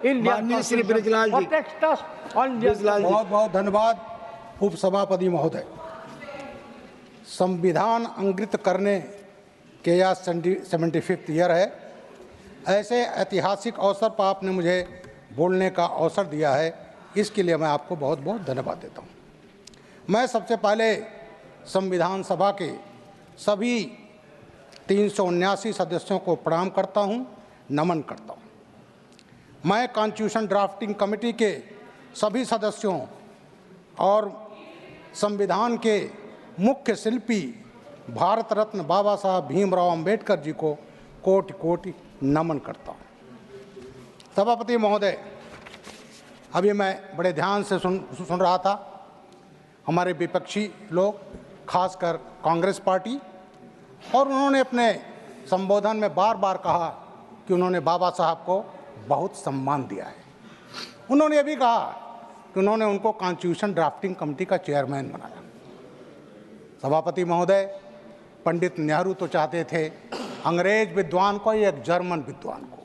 माननीय श्री ब्रिजलाल जी, बहुत बहुत धन्यवाद उपसभापति महोदय। संविधान अंकित करने के यह 75th ईयर है। ऐसे ऐतिहासिक अवसर पर आपने मुझे बोलने का अवसर दिया है, इसके लिए मैं आपको बहुत बहुत धन्यवाद देता हूँ। मैं सबसे पहले संविधान सभा के सभी 379 सदस्यों को प्रणाम करता हूँ, नमन करता हूँ। मैं कॉन्स्टिट्यूशन ड्राफ्टिंग कमेटी के सभी सदस्यों और संविधान के मुख्य शिल्पी भारत रत्न बाबा साहब भीमराव अंबेडकर जी को कोटि कोटि नमन करता हूँ। सभापति महोदय, अभी मैं बड़े ध्यान से सुन रहा था। हमारे विपक्षी लोग, खासकर कांग्रेस पार्टी, और उन्होंने अपने संबोधन में बार बार कहा कि उन्होंने बाबा साहब को बहुत सम्मान दिया है। उन्होंने ये भी कहा कि उन्होंने उनको कॉन्स्टिट्यूशन ड्राफ्टिंग कमेटी का चेयरमैन बनाया। सभापति महोदय, पंडित नेहरू तो चाहते थे अंग्रेज विद्वान को या एक जर्मन विद्वान को।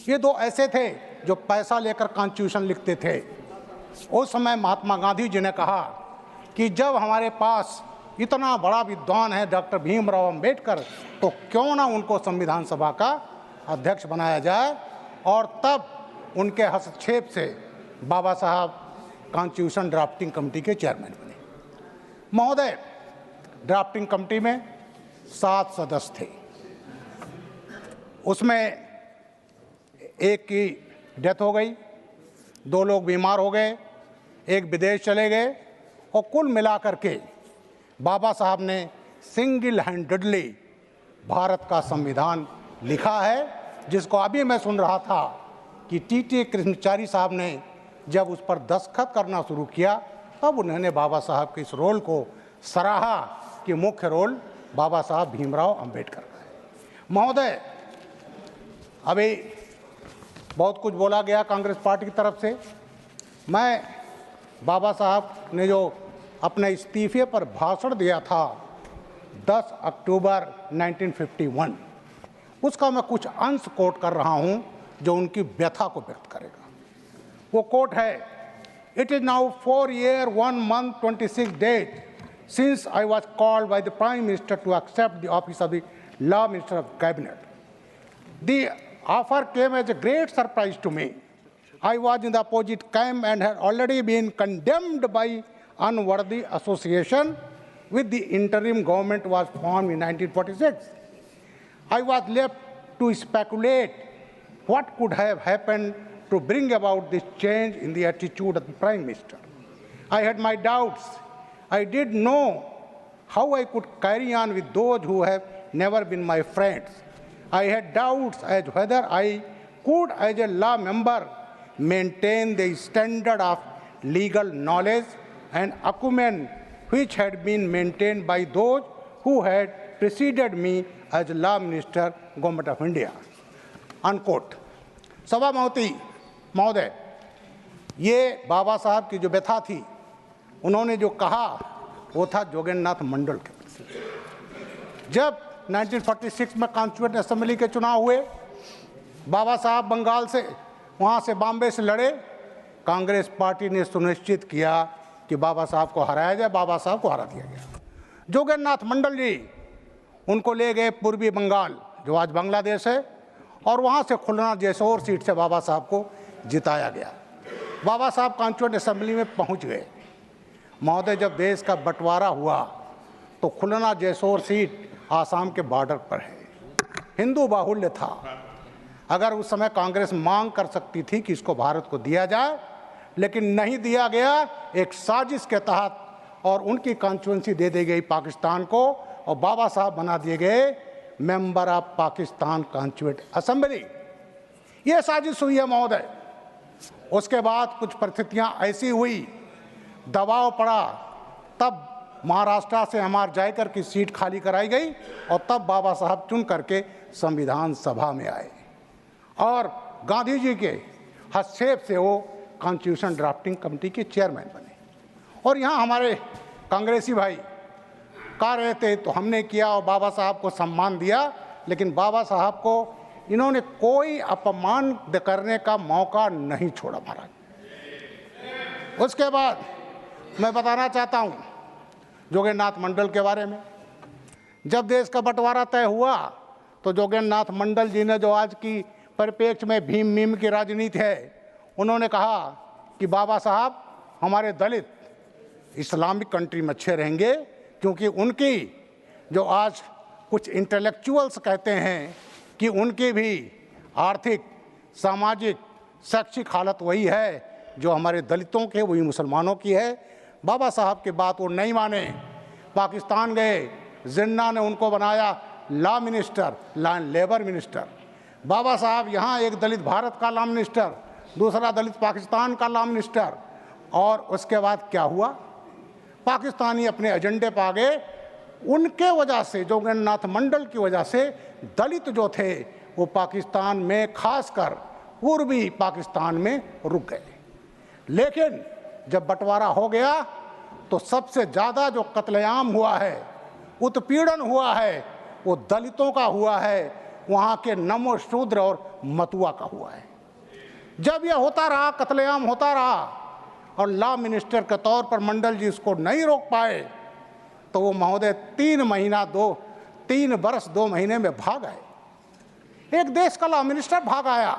ये दो ऐसे थे जो पैसा लेकर कॉन्स्टिट्यूशन लिखते थे। उस समय महात्मा गांधी जी ने कहा कि जब हमारे पास इतना बड़ा विद्वान है डॉक्टर भीमराव अंबेडकर, तो क्यों ना उनको संविधान सभा का अध्यक्ष बनाया जाए। और तब उनके हस्तक्षेप से बाबा साहब कॉन्स्टिट्यूशन ड्राफ्टिंग कमेटी के चेयरमैन बने। महोदय, ड्राफ्टिंग कमेटी में 7 सदस्य थे। उसमें एक की डेथ हो गई, 2 लोग बीमार हो गए, एक विदेश चले गए, और कुल मिलाकर के बाबा साहब ने सिंगल हैंडेडली भारत का संविधान लिखा है, जिसको अभी मैं सुन रहा था कि टी कृष्णचारी साहब ने जब उस पर दस्तखत करना शुरू किया, तब उन्होंने बाबा साहब के इस रोल को सराहा कि मुख्य रोल बाबा साहब भीमराव अंबेडकर का है। महोदय, अभी बहुत कुछ बोला गया कांग्रेस पार्टी की तरफ से। मैं बाबा साहब ने जो अपने इस्तीफे पर भाषण दिया था 10 अक्टूबर 1951, उसका मैं कुछ अंश कोट कर रहा हूं जो उनकी व्यथा को व्यक्त करेगा। वो कोट है, it is now 4 years 1 month 26 days since I was called by the Prime Minister to accept the office of the Law Minister of Cabinet. The offer came as a great surprise to me. I was in the opposite camp and had already been condemned by unworthy association with the interim government was formed in 1946. I was left to speculate what could have happened to bring about this change in the attitude of the Prime Minister. I had my doubts. I didn't know how I could carry on with those who have never been my friends. I had doubts as whether I could, as a law member, maintain the standard of legal knowledge and acumen which had been maintained by those who had preceded me as law minister, Government of India. Unquote. सभापति महोदय, ये बाबा साहब की जो व्यथा थी, उन्होंने जो कहा वो था जोगेंद्रनाथ मंडल के प्रति। जब 1946 में कॉन्स्टिट्यूएंट असेंबली के चुनाव हुए, बाबा साहब बंगाल से, वहाँ से बॉम्बे से लड़े। कांग्रेस पार्टी ने सुनिश्चित किया कि बाबा साहब को हराया जाए, बाबा साहब को हरा दिया गया। जोगेंद्रनाथ मंडल जी उनको ले गए पूर्वी बंगाल, जो आज बांग्लादेश है, और वहाँ से खुलना जैसोर सीट से बाबा साहब को जिताया गया। बाबा साहब कॉन्स्टिट्यूएंट असेंबली में पहुँच गए। महोदय, जब देश का बंटवारा हुआ तो खुलना जैसोर सीट आसाम के बॉर्डर पर है, हिंदू बाहुल्य था। अगर उस समय कांग्रेस मांग कर सकती थी कि इसको भारत को दिया जाए, लेकिन नहीं दिया गया। एक साजिश के तहत और उनकी कॉन्स्टिट्यूंसी दे दी गई पाकिस्तान को, और बाबा साहब बना दिए गए member of Pakistan constituent assembly. ये साजिश हुई है महोदय। उसके बाद कुछ परिस्थितियां ऐसी हुई, दबाव पड़ा, तब महाराष्ट्र से अमर जायकर की सीट खाली कराई गई, और तब बाबा साहब चुन करके संविधान सभा में आए, और गांधी जी के हस्तक्षेप से वो कॉन्स्टिट्यूशन ड्राफ्टिंग कमेटी के चेयरमैन बने। और यहाँ हमारे कांग्रेसी भाई कह रहे थे तो हमने किया और बाबा साहब को सम्मान दिया, लेकिन बाबा साहब को इन्होंने कोई अपमान करने का मौका नहीं छोड़ा महाराज। उसके बाद मैं बताना चाहता हूं जोगेंद्रनाथ मंडल के बारे में। जब देश का बंटवारा तय हुआ तो जोगेंद्रनाथ मंडल जी ने, जो आज की परिप्रेक्ष्य में भीम मीम की राजनीति है, उन्होंने कहा कि बाबा साहब हमारे दलित इस्लामिक कंट्री में अच्छे रहेंगे, क्योंकि उनकी जो आज कुछ इंटेलेक्चुअल्स कहते हैं कि उनकी भी आर्थिक, सामाजिक, शैक्षिक हालत वही है जो हमारे दलितों के, वही मुसलमानों की है। बाबा साहब की बात वो नहीं माने, पाकिस्तान गए, जिन्ना ने उनको बनाया लॉ मिनिस्टर, लेबर मिनिस्टर। बाबा साहब यहाँ एक दलित भारत का लॉ मिनिस्टर, दूसरा दलित पाकिस्तान का लॉ मिनिस्टर। और उसके बाद क्या हुआ, पाकिस्तानी अपने एजेंडे पर आ गए। उनके वजह से, जोगेंद्रनाथ मंडल की वजह से दलित जो थे वो पाकिस्तान में, खासकर पूर्वी पाकिस्तान में रुक गए। लेकिन जब बंटवारा हो गया तो सबसे ज़्यादा जो कत्लेआम हुआ है, उत्पीड़न हुआ है, वो दलितों का हुआ है, वहाँ के नमो शूद्र और मतुआ का हुआ है। जब यह होता रहा, कत्लेआम होता रहा, और लॉ मिनिस्टर के तौर पर मंडल जी इसको नहीं रोक पाए, तो वो महोदय 3 बरस 2 महीने में भाग आए। एक देश का लॉ मिनिस्टर भाग आया,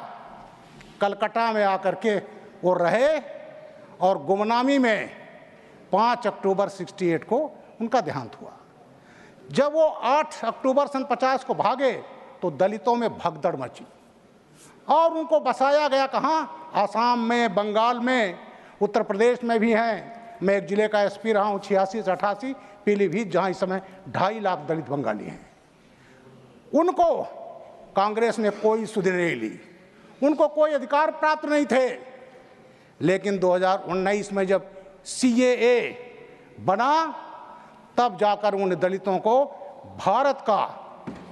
कलकत्ता में आकर के वो रहे, और गुमनामी में 5 अक्टूबर 68 को उनका देहांत हुआ। जब वो 8 अक्टूबर सन 50 को भागे तो दलितों में भगदड़ मची और उनको बसाया गया कहाँ, आसाम में, बंगाल में, उत्तर प्रदेश में भी हैं। मैं एक जिले का एसपी रहा हूँ 86 से 88, पीलीभीत, जहाँ इस समय 2.5 लाख दलित बंगाली हैं। उनको कांग्रेस ने कोई सुधि नहीं ली, उनको कोई अधिकार प्राप्त नहीं थे। लेकिन 2019 में जब CAA बना, तब जाकर उन दलितों को भारत का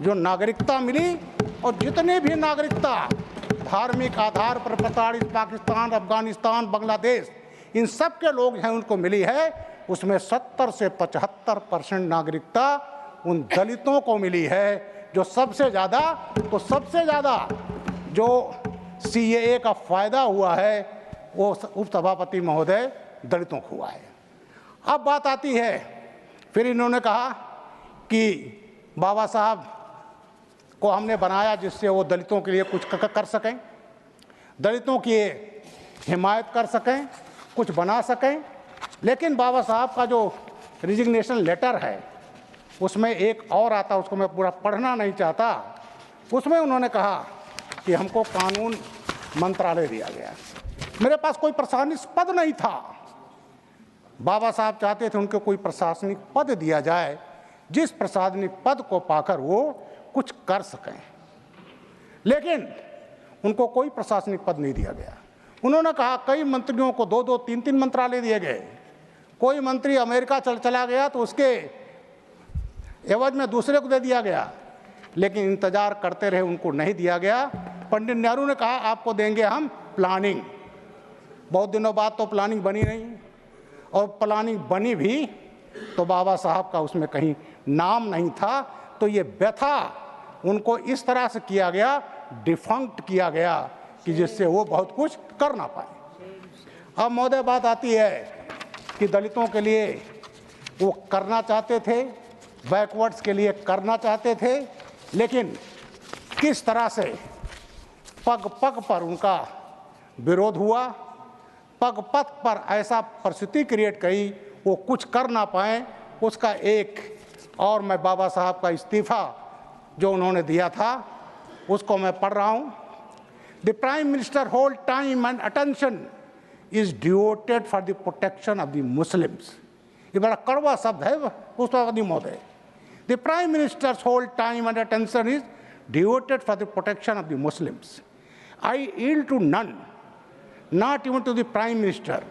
जो नागरिकता मिली, और जितने भी नागरिकता धार्मिक आधार पर प्रताड़ित पाकिस्तान, अफगानिस्तान, बांग्लादेश, इन सब के लोग हैं, उनको मिली है। उसमें 70 से 75% नागरिकता उन दलितों को मिली है, जो सबसे ज़्यादा जो CAA का फायदा हुआ है वो उपसभापति महोदय दलितों को हुआ है। अब बात आती है, फिर इन्होंने कहा कि बाबा साहब को हमने बनाया जिससे वो दलितों के लिए कुछ कर सकें, दलितों की हिमायत कर सकें, कुछ बना सकें। लेकिन बाबा साहब का जो रिजिग्नेशन लेटर है उसमें एक और आता, उसको मैं पूरा पढ़ना नहीं चाहता। उसमें उन्होंने कहा कि हमको कानून मंत्रालय दिया गया, मेरे पास कोई प्रशासनिक पद नहीं था। बाबा साहब चाहते थे उनको कोई प्रशासनिक पद दिया जाए, जिस प्रशासनिक पद को पाकर वो कुछ कर सकें, लेकिन उनको कोई प्रशासनिक पद नहीं दिया गया। उन्होंने कहा कई मंत्रियों को 2-2, 3-3 मंत्रालय दिए गए। कोई मंत्री अमेरिका चला गया तो उसके एवज में दूसरे को दे दिया गया, लेकिन इंतजार करते रहे, उनको नहीं दिया गया। पंडित नेहरू ने कहा आपको देंगे हम प्लानिंग। बहुत दिनों बाद तो प्लानिंग बनी नहीं, और प्लानिंग बनी भी तो बाबा साहब का उसमें कहीं नाम नहीं था। तो ये व्यथा उनको इस तरह से किया गया, डिफंक्ट किया गया, कि जिससे वो बहुत कुछ कर ना पाए। अब महोदय बात आती है कि दलितों के लिए वो करना चाहते थे, बैकवर्ड्स के लिए करना चाहते थे, लेकिन किस तरह से पग पग पर उनका विरोध हुआ, पग पग पर ऐसा परिस्थिति क्रिएट करी वो कुछ कर ना पाए। उसका एक और मैं बाबा साहब का इस्तीफा जो उन्होंने दिया था उसको मैं पढ़ रहा हूँ। The prime minister whole time and attention is devoted for the protection of the Muslims. ये बड़ा कड़वा शब्द है उपसभापति महोदय। The prime minister's whole time and attention is devoted for the protection of the Muslims. I yield to none, not even to the Prime Minister,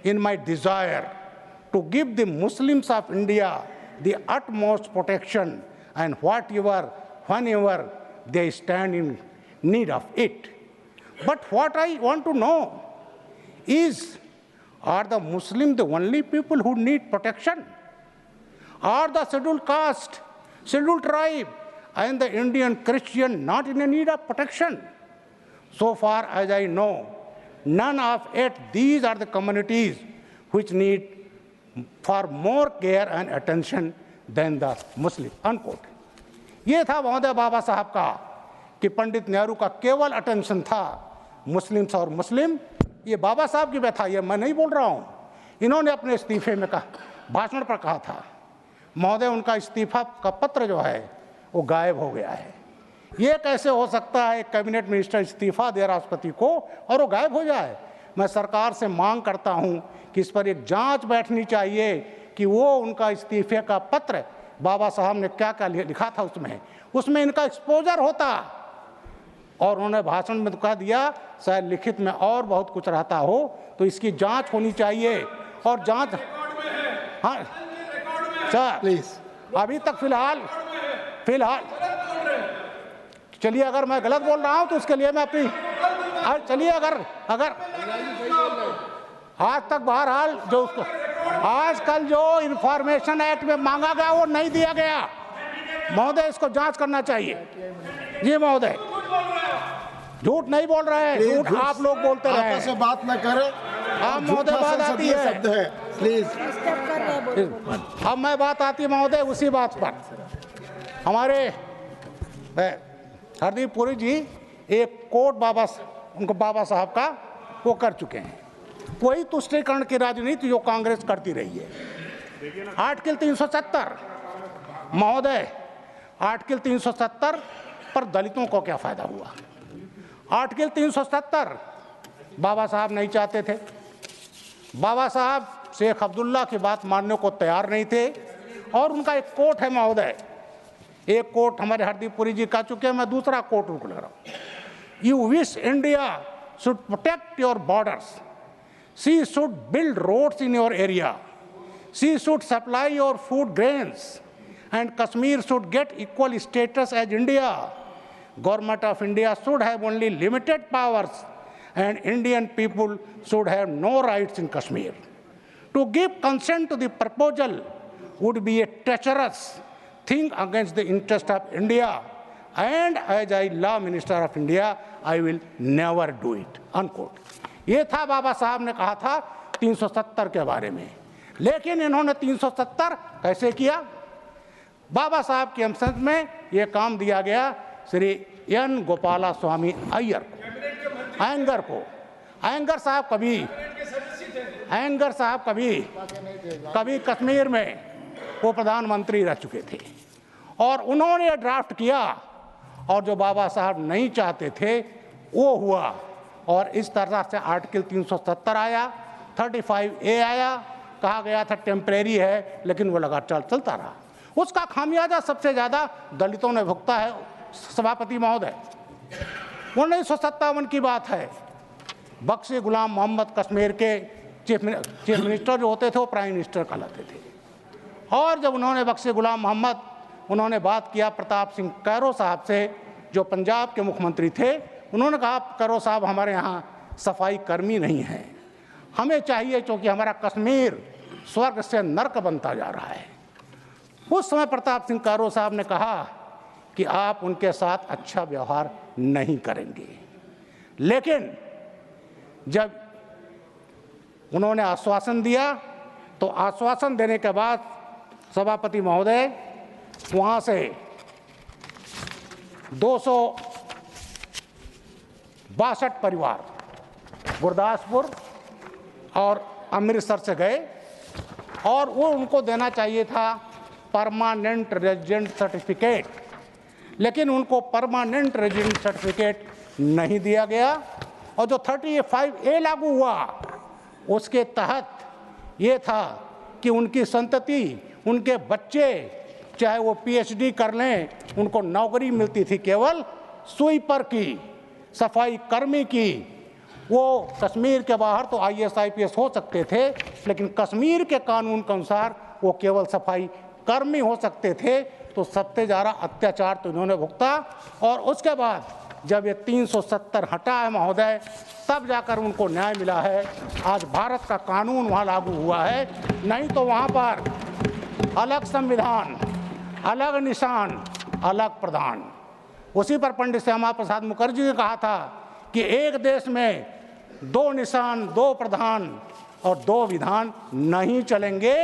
in my desire to give the Muslims of India the utmost protection and whenever they stand in need of it. But what I want to know is, are the Muslims the only people who need protection? Are the scheduled caste, scheduled tribe, and the Indian Christian not in a need of protection. So far as I know, none of it, these are the communities which need far more care and attention than the Muslim, unquote. ये था महोदय बाबा साहब का कि पंडित नेहरू का केवल attention था Muslims और मुस्लिम। ये बाबा साहब की व्यथा, ये मैं नहीं बोल रहा हूँ। इन्होंने अपने इस्तीफे में कहा, भाषण पर कहा था। महोदय उनका इस्तीफा का पत्र जो है वो गायब हो गया है। ये कैसे हो सकता है, एक कैबिनेट मिनिस्टर इस्तीफा दे राष्ट्रपति को और वो गायब हो जाए? मैं सरकार से मांग करता हूं कि इस पर एक जांच बैठनी चाहिए कि वो उनका इस्तीफे का पत्र बाबा साहब ने क्या क्या लिखा था उसमें इनका एक्सपोजर होता। और उन्होंने भाषण में तो कह दिया, शायद लिखित में और बहुत कुछ रहता हो, तो इसकी जांच होनी चाहिए। और जांच, हाँ सर प्लीज, अभी तक फिलहाल चलिए, अगर मैं गलत बोल रहा हूं तो उसके लिए मैं अपनी, चलिए अगर आज तक बहरहाल जो उसको आजकल जो इंफॉर्मेशन एक्ट में मांगा गया वो नहीं दिया गया महोदय, इसको जांच करना चाहिए। जी महोदय, झूठ नहीं बोल रहे हैं, झूठ आप लोग बोलते रहे। आपस में बात न करें। अब महोदय बात आती है, शब्द है, प्लीज। अब मैं बात आती है महोदय उसी बात पर। हमारे हरदीप पुरी जी एक कोट उनको बाबा साहब का वो कर चुके हैं। वही तुष्टीकरण की राजनीति जो कांग्रेस करती रही है। आर्टिकल 370 महोदय, आर्टिकल 370 पर दलितों को क्या फायदा हुआ? आर्टिकल 370 बाबा साहब नहीं चाहते थे। बाबा साहब शेख अब्दुल्ला की बात मानने को तैयार नहीं थे। और उनका एक कोट है महोदय, एक कोट हमारे हरदीप पुरी जी कह चुके हैं, मैं दूसरा कोट उनको लग रहा हूँ। You wish India should protect your borders, she should build roads in your area, she should supply your food grains, and Kashmir should get equal status as India. Government of India should have only limited powers and Indian people should have no rights in Kashmir. To give consent to the proposal would be a treacherous thing against the interest of India, and as I law minister of India, I will never do it, unquote. ये था बाबा साहब ने कहा था 370 के बारे में। लेकिन इन्होंने 370 कैसे किया? बाबा साहब के अंश में ये काम दिया गया श्री एन गोपाला स्वामी अय्यर को। अयंगर साहब कभी कश्मीर में वो प्रधानमंत्री रह चुके थे और उन्होंने ड्राफ्ट किया और जो बाबा साहब नहीं चाहते थे वो हुआ। और इस तरह से आर्टिकल 370 आया, 35A आया, कहा गया था टेम्परेरी है, लेकिन वो लगातार चलता रहा। उसका खामियाजा सबसे ज़्यादा दलितों ने भुगता है सभापति महोदय। 1957 की बात है, बख्शी गुलाम मोहम्मद कश्मीर के चीफ मिनिस्टर जो होते थे वो प्राइम मिनिस्टर कहलाते थे। और जब उन्होंने बख्शी गुलाम मोहम्मद उन्होंने बात किया प्रताप सिंह कैरो साहब से जो पंजाब के मुख्यमंत्री थे, उन्होंने कहा कैरो साहब हमारे यहाँ सफाई कर्मी नहीं हैं, हमें चाहिए क्योंकि हमारा कश्मीर स्वर्ग से नर्क बनता जा रहा है। उस समय प्रताप सिंह कैरो साहब ने कहा कि आप उनके साथ अच्छा व्यवहार नहीं करेंगे। लेकिन जब उन्होंने आश्वासन दिया तो आश्वासन देने के बाद सभापति महोदय वहाँ से 262 परिवार गुरदासपुर और अमृतसर से गए और वो उनको देना चाहिए था परमानेंट रेजिडेंट सर्टिफिकेट, लेकिन उनको परमानेंट रेजिडेंट सर्टिफिकेट नहीं दिया गया। और जो 35A लागू हुआ उसके तहत ये था कि उनकी संतति, उनके बच्चे चाहे वो PhD कर लें, उनको नौकरी मिलती थी केवल स्वीपर की, सफाई कर्मी की। वो कश्मीर के बाहर तो IAS IPS हो सकते थे, लेकिन कश्मीर के कानून के अनुसार वो केवल सफाई कर्मी हो सकते थे। तो सबसे ज़्यादा अत्याचार तो इन्होंने भुगता। और उसके बाद जब ये 370 हटा है महोदय, तब जाकर उनको न्याय मिला है। आज भारत का कानून वहाँ लागू हुआ है, नहीं तो वहाँ पर अलग संविधान, अलग निशान, अलग प्रधान। उसी पर पंडित श्यामा प्रसाद मुखर्जी ने कहा था कि एक देश में 2 निशान, 2 प्रधान और 2 विधान नहीं चलेंगे।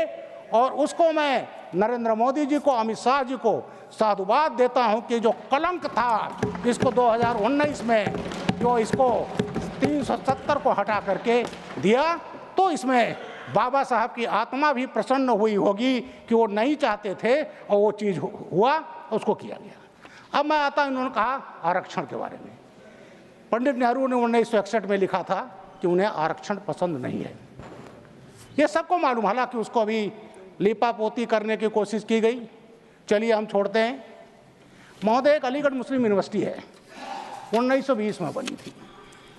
और उसको मैं नरेंद्र मोदी जी को, अमित शाह जी को साधुवाद देता हूं कि जो कलंक था इसको 2019 में जो इसको 370 को हटा करके दिया, तो इसमें बाबा साहब की आत्मा भी प्रसन्न हुई होगी कि वो नहीं चाहते थे और वो चीज़ हुआ, उसको किया गया। अब मैं आता हूं, इन्होंने कहा आरक्षण के बारे में। पंडित नेहरू ने 1961 में लिखा था कि उन्हें आरक्षण पसंद नहीं है। ये सबको मालूम, हालांकि उसको अभी लिपापोती करने की कोशिश की गई। चलिए हम छोड़ते हैं। महोदय, एक अलीगढ़ मुस्लिम यूनिवर्सिटी है, 1920 में बनी थी।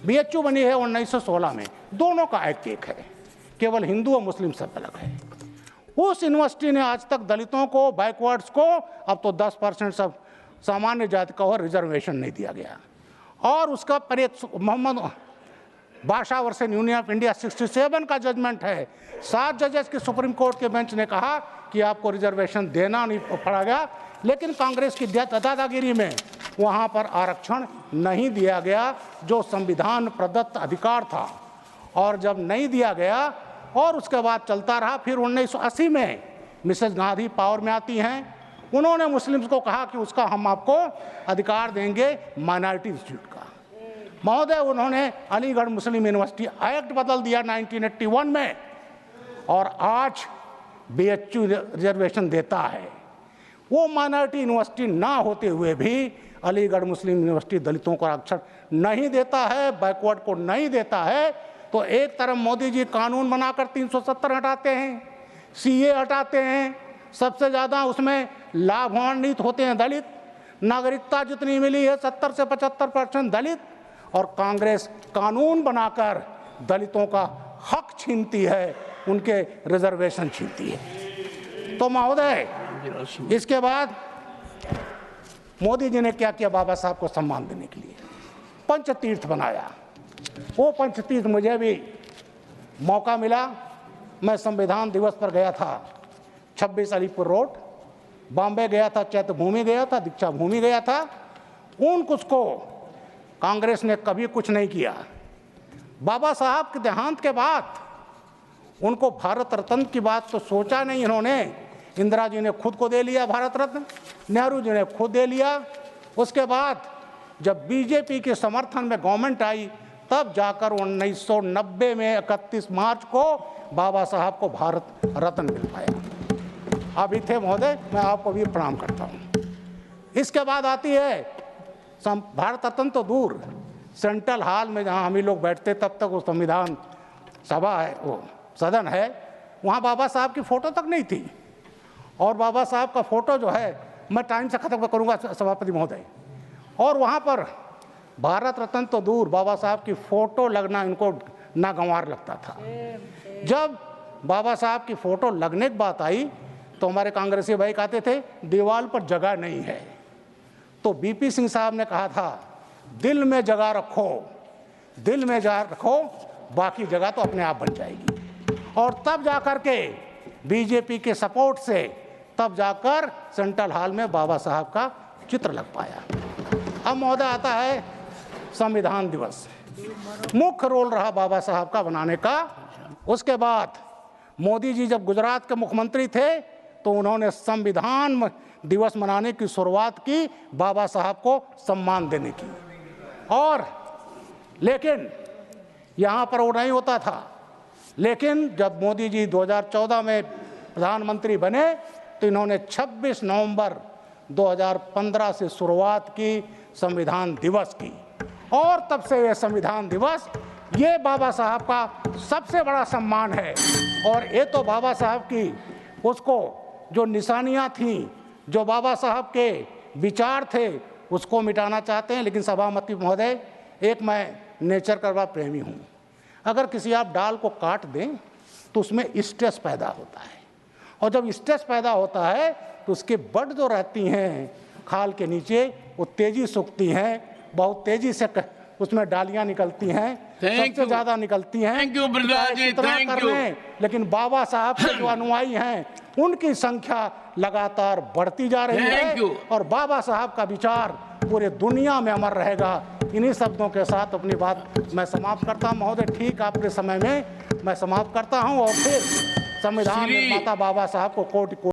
BHU बनी है 1916 में। दोनों का एक्ट एक है, केवल हिंदू और मुस्लिम सब अलग है। उस यूनिवर्सिटी ने आज तक दलितों को, बैकवर्ड्स को, अब तो 10% सब सामान्य जाति का और रिजर्वेशन नहीं दिया गया। और उसका पर एक मोहम्मद बादशाह वर्सेस यूनियन ऑफ इंडिया 67 का जजमेंट है। 7 जजेस के सुप्रीम कोर्ट के बेंच ने कहा कि आपको रिजर्वेशन देना नहीं पड़ा गया, लेकिन कांग्रेस की दादागिरी में वहाँ पर आरक्षण नहीं दिया गया, जो संविधान प्रदत्त अधिकार था। और जब नहीं दिया गया और उसके बाद चलता रहा, फिर 1980 में मिसेस गांधी पावर में आती हैं। उन्होंने मुस्लिम्स को कहा कि उसका हम आपको अधिकार देंगे माइनॉरिटी इंस्टीट्यूट का। महोदय, उन्होंने अलीगढ़ मुस्लिम यूनिवर्सिटी एक्ट बदल दिया 1981 में, और आज BHU रिजर्वेशन देता है। वो माइनॉरिटी यूनिवर्सिटी ना होते हुए भी अलीगढ़ मुस्लिम यूनिवर्सिटी दलितों को आरक्षण नहीं देता है, बैकवर्ड को नहीं देता है। तो एक तरफ मोदी जी कानून बनाकर 370 हटाते हैं, CA हटाते हैं, सबसे ज़्यादा उसमें लाभान्वित होते हैं दलित। नागरिकता जितनी मिली है 70 से 75% दलित, और कांग्रेस कानून बनाकर दलितों का हक छीनती है, उनके रिजर्वेशन छीनती है। तो महोदय, इसके बाद मोदी जी ने क्या किया? बाबा साहब को सम्मान देने के लिए पंचतीर्थ बनाया। वो पंचतीर्थ मुझे भी मौका मिला, मैं संविधान दिवस पर गया था 26 अलीपुर रोड, बॉम्बे गया था, चैत्य भूमि गया था, दीक्षा भूमि गया था। उन कुछ को कांग्रेस ने कभी कुछ नहीं किया। बाबा साहब के देहांत के बाद उनको भारत रत्न की बात तो सोचा नहीं इन्होंने। इंदिरा जी ने खुद को दे लिया भारत रत्न, नेहरू जी ने खुद दे लिया। उसके बाद जब बीजेपी के समर्थन में गवर्नमेंट आई, तब जाकर 1990 में 31 मार्च को बाबा साहब को भारत रत्न मिल पाया। अभी थे महोदय, मैं आपको भी प्रणाम करता हूँ। इसके बाद आती है भारत रत्न तो दूर, सेंट्रल हॉल में जहाँ हम ही लोग बैठते, तब तक वो संविधान सभा है, वो सदन है, वहाँ बाबा साहब की फ़ोटो तक नहीं थी। और बाबा साहब का फ़ोटो जो है, मैं टाइम से ख़त्म करूँगा सभापति महोदय, और वहाँ पर भारत रत्न तो दूर, बाबा साहब की फ़ोटो लगना इनको नागवार लगता था। जब बाबा साहब की फ़ोटो लगने की बात आई तो हमारे कांग्रेसी भाई कहते थे दीवार पर जगह नहीं है। तो BP सिंह साहब ने कहा था दिल में जगह रखो, दिल में जगह रखो, बाकी जगह तो अपने आप बन जाएगी। और तब जाकर के बीजेपी के सपोर्ट से तब जाकर सेंट्रल हॉल में बाबा साहब का चित्र लग पाया। अब महोदय आता है संविधान दिवस, मुख्य रोल रहा बाबा साहब का बनाने का। उसके बाद मोदी जी जब गुजरात के मुख्यमंत्री थे तो उन्होंने संविधान दिवस मनाने की शुरुआत की, बाबा साहब को सम्मान देने की। और लेकिन यहाँ पर वो नहीं होता था। लेकिन जब मोदी जी 2014 में प्रधानमंत्री बने तो इन्होंने 26 नवंबर 2015 से शुरुआत की संविधान दिवस की, और तब से ये संविधान दिवस ये बाबा साहब का सबसे बड़ा सम्मान है। और ये तो बाबा साहब की उसको जो निशानियाँ थीं, जो बाबा साहब के विचार थे, उसको मिटाना चाहते हैं। लेकिन सभापति महोदय, एक मैं नेचर का बड़ा प्रेमी हूँ। अगर किसी आप डाल को काट दें तो उसमें स्ट्रेस पैदा होता है, और जब स्ट्रेस पैदा होता है तो उसके बड जो रहती हैं खाल के नीचे, वो तेज़ी सूखती हैं, बहुत तेज़ी से उसमें डालियां निकलती हैं, सबसे ज्यादा निकलती हैं। थैंक यू प्रधान जी, इतना थैंक कर यू। लें, लेकिन बाबा साहब के जो अनुयायी हैं उनकी संख्या लगातार बढ़ती जा रही Thank you. है और बाबा साहब का विचार पूरे दुनिया में अमर रहेगा। इन्हीं शब्दों के साथ अपनी बात मैं समाप्त करता हूं। महोदय, ठीक आपके समय में मैं समाप्त करता हूं और फिर संविधान निर्माता बाबा साहब को कोटि